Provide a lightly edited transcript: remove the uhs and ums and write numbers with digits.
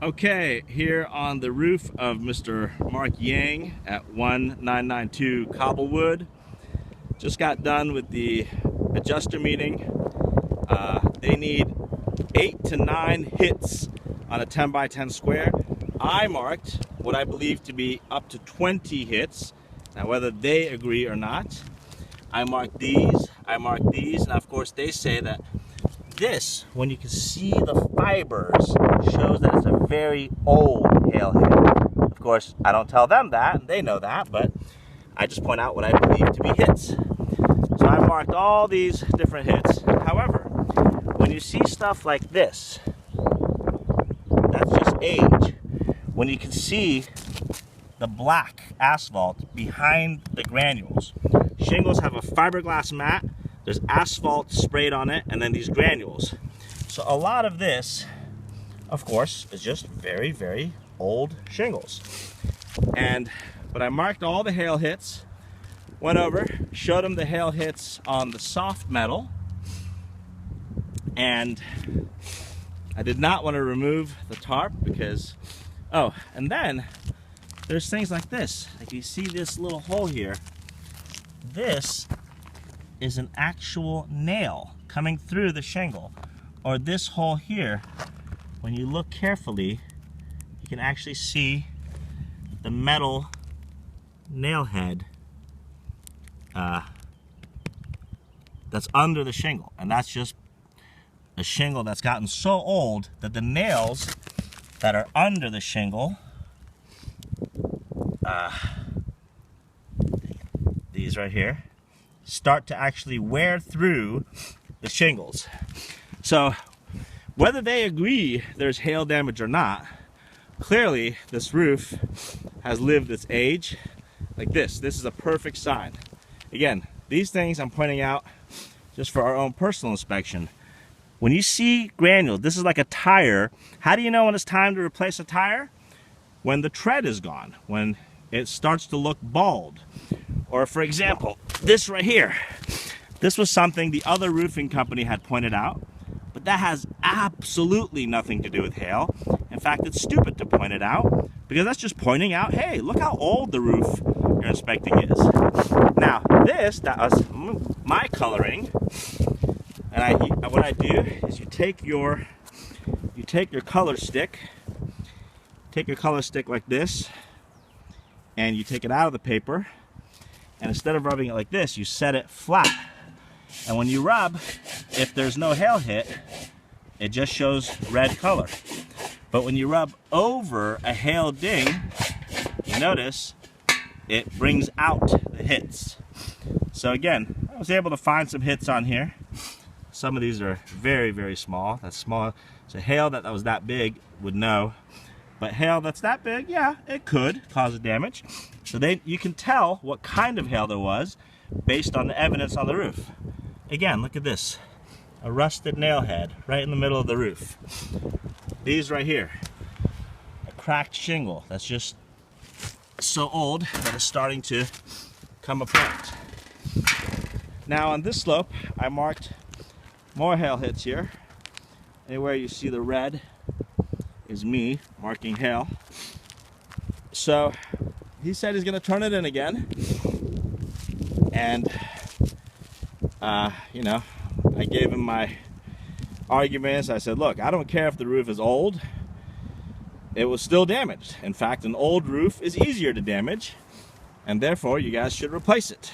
Okay, here on the roof of Mr. Mark Yang at 1992 Cobble Wood. Just got done with the adjuster meeting. They need 8 to 9 hits on a 10 by 10 square. I marked what I believe to be up to 20 hits. Now whether they agree or not, I marked these, and of course they say that this, when you can see the fibers, shows that it's a very old hail hit. Of course, I don't tell them that, and they know that, but I just point out what I believe to be hits. So I marked all these different hits. However, when you see stuff like this, that's just age. When you can see the black asphalt behind the granules. Shingles have a fiberglass mat, there's asphalt sprayed on it, and then these granules. So a lot of this, of course, is just very, very old shingles. But I marked all the hail hits, went over, showed them the hail hits on the soft metal, and I did not want to remove the tarp because, oh, and then there's things like this. Like you see this little hole here. This is an actual nail coming through the shingle. Or this hole here, when you look carefully, you can actually see the metal nail head that's under the shingle. And that's just a shingle that's gotten so old that the nails that are under the shingle, these right here, start to actually wear through the shingles. So whether they agree there's hail damage or not, clearly this roof has lived its age. Like this is a perfect sign. Again, these things I'm pointing out just for our own personal inspection. When you see granules, this is like a tire. How do you know when it's time to replace a tire? When the tread is gone, when it starts to look bald. Or for example, this right here. This was something the other roofing company had pointed out, but that has absolutely nothing to do with hail. In fact, it's stupid to point it out because that's just pointing out, hey, look how old the roof you're inspecting is. Now, that was my coloring, and what I do is you take your color stick, like this, and you take it out of the paper, and instead of rubbing it like this, you set it flat. And when you rub, if there's no hail hit, it just shows red color. But when you rub over a hail ding, you notice it brings out the hits. So again, I was able to find some hits on here. Some of these are very, very small. That's small. So hail that was that big would know. But hail that's that big, yeah, it could cause damage. So you can tell what kind of hail there was based on the evidence on the roof. Again, look at this. A rusted nail head right in the middle of the roof. These right here. A cracked shingle that's just so old that it's starting to come apart. Now on this slope, I marked more hail hits here. Anywhere you see the red is me marking hail. So he said he's gonna turn it in again. And you know, I gave him my arguments. I said, look, I don't care if the roof is old. It was still damaged. In fact, an old roof is easier to damage, and therefore you guys should replace it.